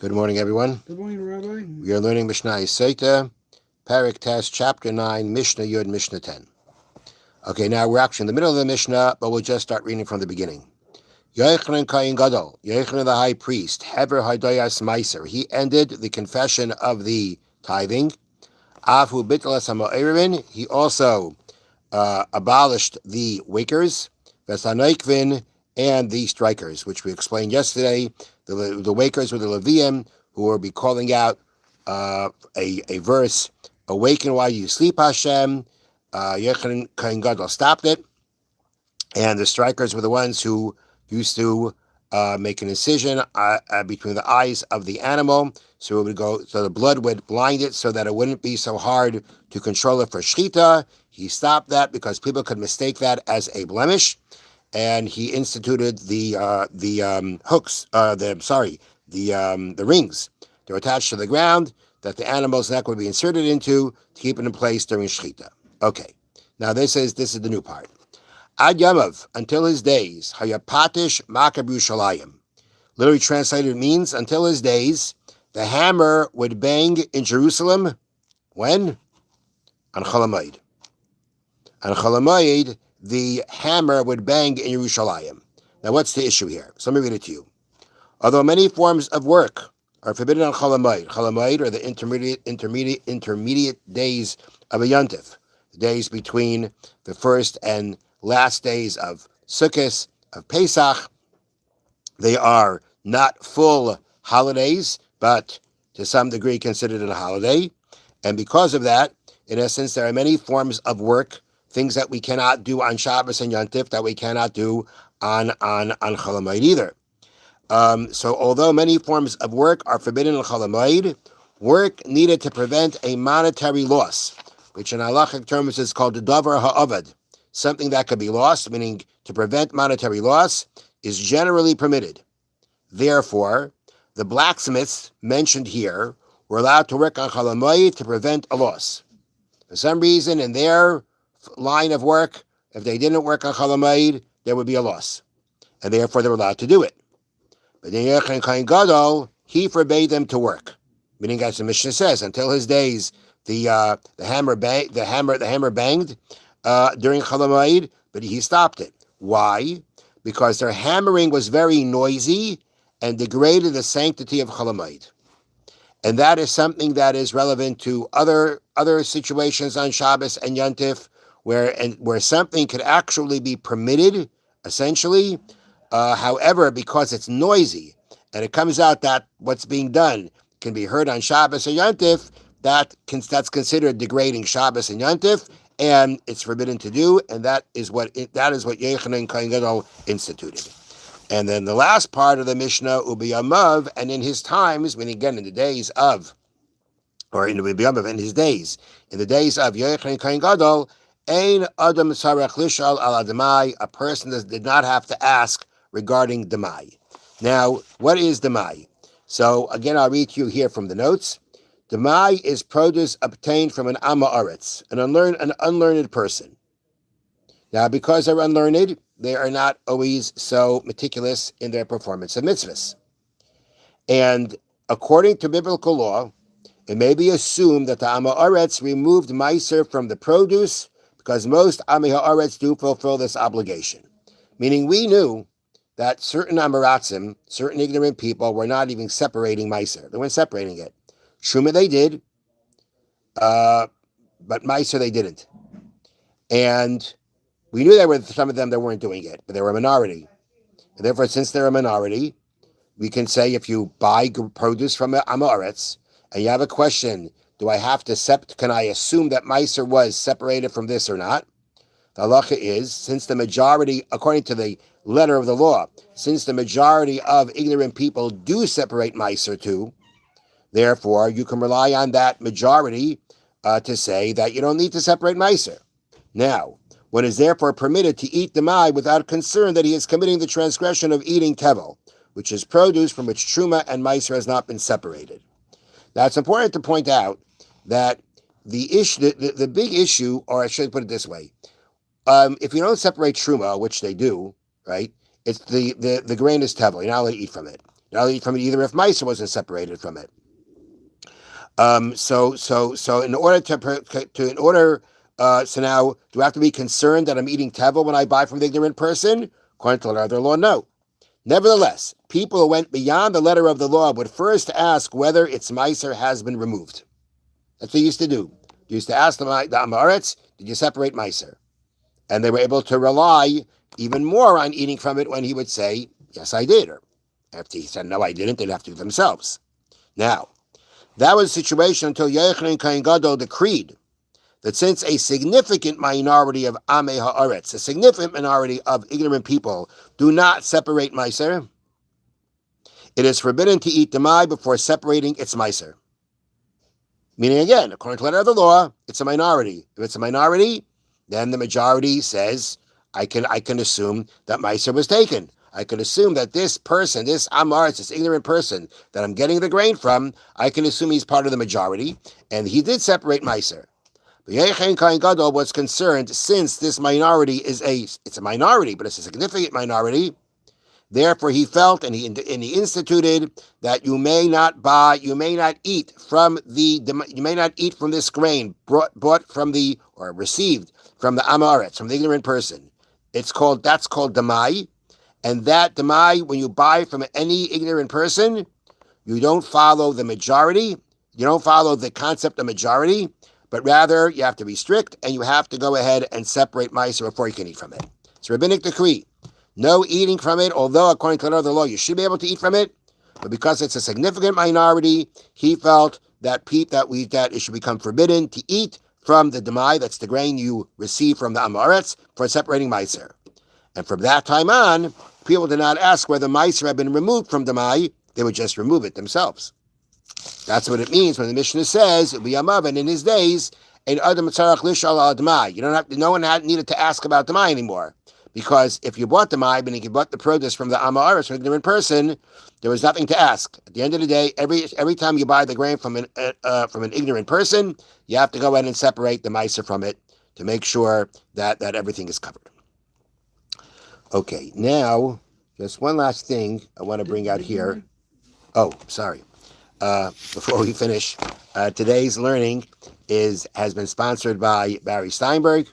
Good morning, everyone. Good morning, Rabbi. We are learning Mishnah Sotah, Parak Test, Chapter 9, Mishnah Yud, Mishnah 10. Okay, now we're actually in the middle of the Mishnah, but we'll just start reading from the beginning. Yochanan Kayin Gadol, Yochanan the high priest, Hever Hadoyas Meiser. He ended the confession of the tithing. Afu Bitlas Hamo'erin. He also abolished the wakers, Vesanoikvin, and the strikers, which we explained yesterday. The wakers were the Levium, who will be calling out a verse, "Awaken while you sleep, Hashem." Yochanan Kohen Gadol stopped it, and the strikers were the ones who used to make an incision between the eyes of the animal, so it would go, so the blood would blind it, so that it wouldn't be so hard to control it for shechita. He stopped that because people could mistake that as a blemish, and he instituted the hooks. The rings. They're attached to the ground that the animal's neck would be inserted into to keep it in place during shechita. Okay, now this is the new part. Ad Yamav, until his days, Hayapatish Makab Yerushalayim. Literally translated means, until his days, the hammer would bang in Jerusalem. When? On Chol Hamoed. On Chol Hamoed, the hammer would bang in Yerushalayim. Now, what's the issue here? So let me read it to you. Although many forms of work are forbidden on Chol Hamoed are the intermediate days of a Yontif, the days between the first and last days of Sukkot, of Pesach. They are not full holidays, but to some degree considered a holiday. And because of that, in essence, there are many forms of work, things that we cannot do on Shabbos and Yontif that we cannot do on Chol Hamoed either. So although many forms of work are forbidden on Chol Hamoed, work needed to prevent a monetary loss, which in halachic terms is called the davar ha'avad. Something that could be lost, meaning to prevent monetary loss, is generally permitted. Therefore, the blacksmiths mentioned here were allowed to work on Chol Hamoed to prevent a loss. For some reason, in their line of work, if they didn't work on Chol Hamoed, there would be a loss, and therefore they were allowed to do it. But then Yochanan Kohen Gadol, he forbade them to work, meaning, as the Mishna says, until his days, the hammer banged during Chol Hamoed, but he stopped it. Why? Because their hammering was very noisy and degraded the sanctity of Chol Hamoed. And that is something that is relevant to other situations on Shabbos and Yontif, where something could actually be permitted, essentially. However, because it's noisy and it comes out that what's being done can be heard on Shabbos or Yontif, that's considered degrading Shabbos and Yontif, and it's forbidden to do, and that is what Yochanan Kohen Gadol instituted. And then the last part of the Mishnah, Ubiyamav, and in his times, meaning again in the days of Yochanan Kohen Gadol, Ein Adam Sarach Lishal Al Adamai, a person that did not have to ask regarding Demai. Now, what is Demai? So again, I'll read to you here from the notes. Demai is produce obtained from an Amma Aretz, an unlearned person. Now, because they're unlearned, they are not always so meticulous in their performance of mitzvahs. And according to biblical law, it may be assumed that the Amma Aretz removed Meiser from the produce because most Ami Ha'aretz do fulfill this obligation. Meaning we knew that certain Amaratzim, certain ignorant people, were not even separating Meiser. They weren't separating it. Truma they did, but Meiser they didn't. And we knew there were some of them that weren't doing it, but they were a minority. And therefore, since they're a minority, we can say if you buy produce from Amoritz and you have a question, can I assume that Meiser was separated from this or not? The halacha is, since the majority, according to the letter of the law, since the majority of ignorant people do separate Meiser too, therefore you can rely on that majority to say that you don't need to separate Meiser. Now, one is therefore permitted to eat demai without concern that he is committing the transgression of eating tevel, which is produce from which truma and meiser has not been separated. Now, it's important to point out that the big issue, or I should put it this way, if you don't separate truma, which they do, right? It's the grain is tevel. You're not allowed to eat from it. I'll eat from it either if Meiser wasn't separated from it. So now, do I have to be concerned that I'm eating tevel when I buy from the ignorant person? According to the letter of the law, no. Nevertheless, people who went beyond the letter of the law would first ask whether its meiser has been removed. That's what you used to do. You used to ask the Amaretz, did you separate meiser? And they were able to rely even more on eating from it when he would say, yes, I did. Or after he said, no, I didn't, they'd have to do it themselves. Now, that was the situation until Yochanan Kohen Gadol decreed that since a significant minority of Amei Haaretz, a significant minority of ignorant people, do not separate meiser, it is forbidden to eat demai before separating its meiser. Meaning, again, according to the letter of the law, it's a minority. If it's a minority, then the majority says, I can assume that meiser was taken. I can assume that this person, this Amaretz, this ignorant person that I'm getting the grain from, I can assume he's part of the majority, and he did separate meiser. But Yochanan Kohen Gadol was concerned, since this minority it's a minority, but it's a significant minority. Therefore, he felt, and he instituted that you may not eat from this grain bought from or received from the Amaretz, from the ignorant person. That's called demai, and that demai, when you buy from any ignorant person, you don't follow the majority. You don't follow the concept of majority. But rather, you have to be strict, and you have to go ahead and separate meiser before you can eat from it. It's a rabbinic decree. No eating from it, although according to the law, you should be able to eat from it. But because it's a significant minority, he felt that it should become forbidden to eat from the demai, that's the grain you receive from the Amaretz, for separating meiser. And from that time on, people did not ask whether meiser had been removed from demai. They would just remove it themselves. That's what it means when the Mishna says, "B'yamav," and in his days, "Ein adam tzarach lishal al demai." No one needed to ask about demai anymore, because if you bought demai, meaning you bought the produce from the Amaretz, from an ignorant person, there was nothing to ask. At the end of the day, every time you buy the grain from an ignorant person, you have to go ahead and separate the meiser from it to make sure that everything is covered. Okay, now just one last thing I want to bring out here. Oh, sorry. Before we finish, today's learning has been sponsored by Barry Steinberg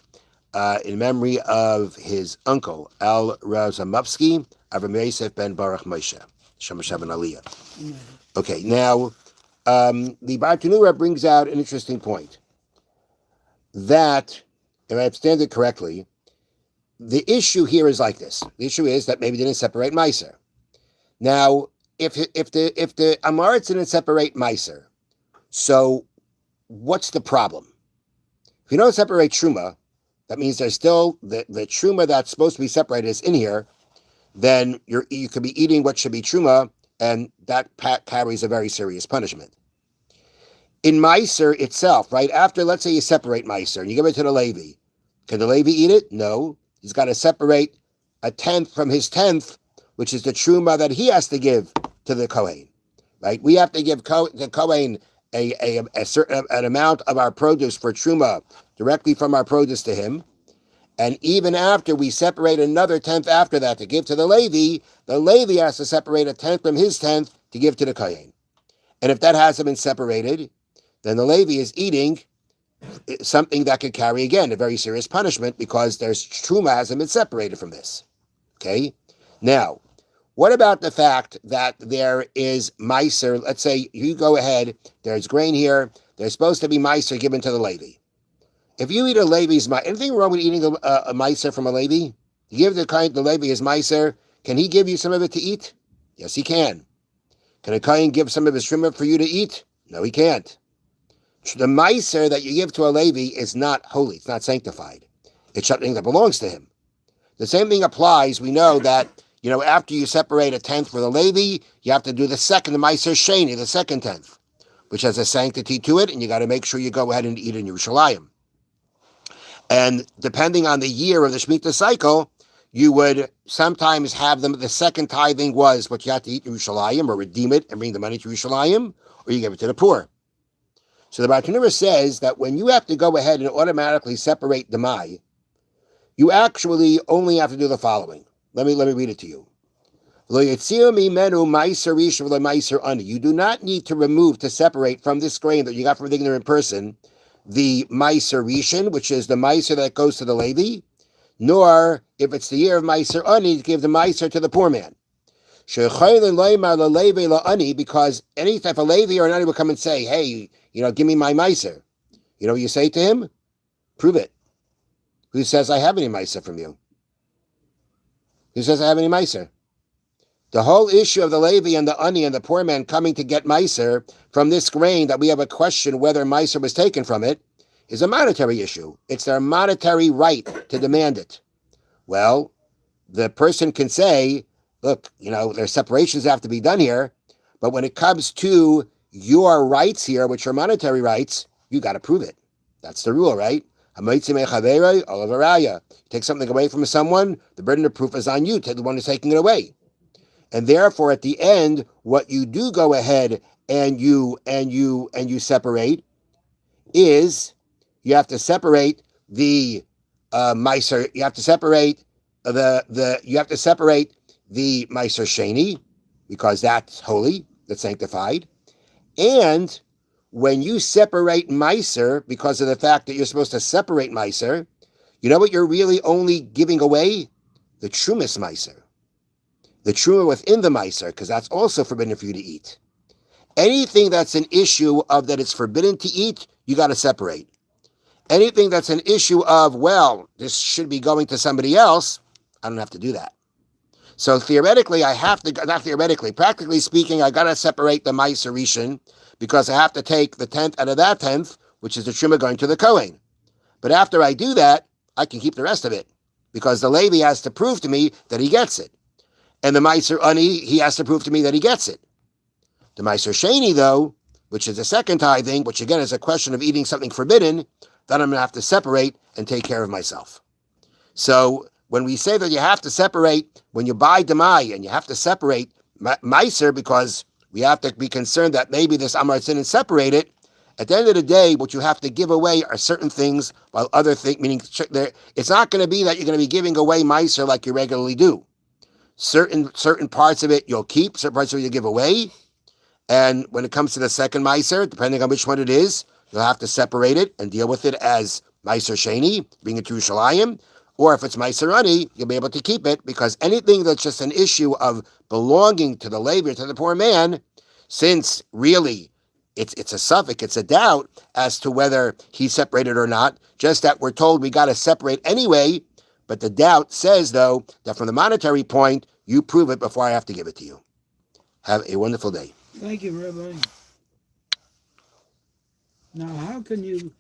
in memory of his uncle, Al Rozamovsky, Avram Yosef ben Baruch Moshe, Shamash ben Aliyah. Okay, now, the Bartanura brings out an interesting point. That, if I understand it correctly, the issue here is like this. The issue is that maybe they didn't separate meiser. Now, if the Amaretz didn't separate meiser, so what's the problem? If you don't separate truma, that means there's still the truma that's supposed to be separated is in here. Then you could be eating what should be truma, and that carries a very serious punishment. In meiser itself, right after, let's say you separate meiser and you give it to the Levi, can the Levi eat it? No, he's got to separate a tenth from his tenth, which is the truma that he has to give to the Kohen, right? We have to give the Kohen a certain amount of our produce for truma directly from our produce to him. And even after we separate another tenth after that to give to the Levi has to separate a tenth from his tenth to give to the Kohen. And if that hasn't been separated, then the Levi is eating something that could carry, again, a very serious punishment because there's truma hasn't been separated from this. Okay? Now, what about the fact that there is meiser? Let's say you go ahead, there's grain here, there's supposed to be meiser given to the Levi. If you eat a Levi's meiser, anything wrong with eating a meiser from a Levi? You give the Levi his meiser, can he give you some of it to eat? Yes, he can. Can a Kohen give some of his truma for you to eat? No, he can't. The meiser that you give to a Levi is not holy, it's not sanctified. It's something that belongs to him. The same thing applies. We know that, after you separate a tenth for the Levi, you have to do the meiser sheni, the second tenth, which has a sanctity to it, and you got to make sure you go ahead and eat in Yerushalayim. And depending on the year of the Shemitah cycle, you would sometimes have them, the second tithing was what you had to eat in Yerushalayim, or redeem it and bring the money to Yerushalayim, or you give it to the poor. So the Bartanura says that when you have to go ahead and automatically separate the mai, you actually only have to do the following. Let me read it to you. You do not need to remove, to separate from this grain that you got from the ignorant person, the Meiser Rishon, which is the Meiser that goes to the Levi, nor, if it's the year of Meiser Ani, to give the Meiser to the poor man. Because any type of Levi or Ani will come and say, hey, give me my Meiser. You know what you say to him? Prove it. Who says I have any Meiser from you? Who says I have any Meiser? The whole issue of the Levi and the Ani and the poor man coming to get Meiser from this grain that we have a question whether Meiser was taken from it is a monetary issue. It's their monetary right to demand it. Well, the person can say, look, there's separations that have to be done here, but when it comes to your rights here, which are monetary rights, you got to prove it. That's the rule, right? Take something away from someone, the burden of proof is on you, to the one who's taking it away. And therefore, at the end, what you do go ahead and you separate is you have to separate the Meiser. You have to separate the Meiser Sheni, because that's holy, that's sanctified. And when you separate Meiser, because of the fact that you're supposed to separate Meiser, you know what you're really only giving away? The Trumas Meiser. The truma within the Meiser, because that's also forbidden for you to eat. Anything that's an issue of that it's forbidden to eat, you got to separate. Anything that's an issue of, well, this should be going to somebody else, I don't have to do that. So theoretically, practically speaking, I got to separate the Meiser Rishon, because I have to take the 10th out of that 10th, which is the truma going to the Kohen. But after I do that, I can keep the rest of it, because the Levi has to prove to me that he gets it. And the Meiser Ani, he has to prove to me that he gets it. The Meiser Sheni, though, which is the second tithing, which again is a question of eating something forbidden, then I'm going to have to separate and take care of myself. So when we say that you have to separate, when you buy Demai, and you have to separate Meiser, because we have to be concerned that maybe this Amar Tzin is separated, at the end of the day, what you have to give away are certain things, while other things, meaning it's not going to be that you're going to be giving away Meiser like you regularly do. Certain parts of it you'll keep, certain parts of it you'll give away. And when it comes to the second Meiser, depending on which one it is, you'll have to separate it and deal with it as Meiser Sheni, bring it to Yerushalayim. Or if it's Meiser Ani, you'll be able to keep it, because anything that's just an issue of belonging to the Levi, to the poor man, since really it's a suffix, it's a doubt as to whether he's separated or not, just that we're told we got to separate anyway. But the doubt says, though, that from the monetary point, you prove it before I have to give it to you. Have a wonderful day. Thank you, Rabbi. Now, how can you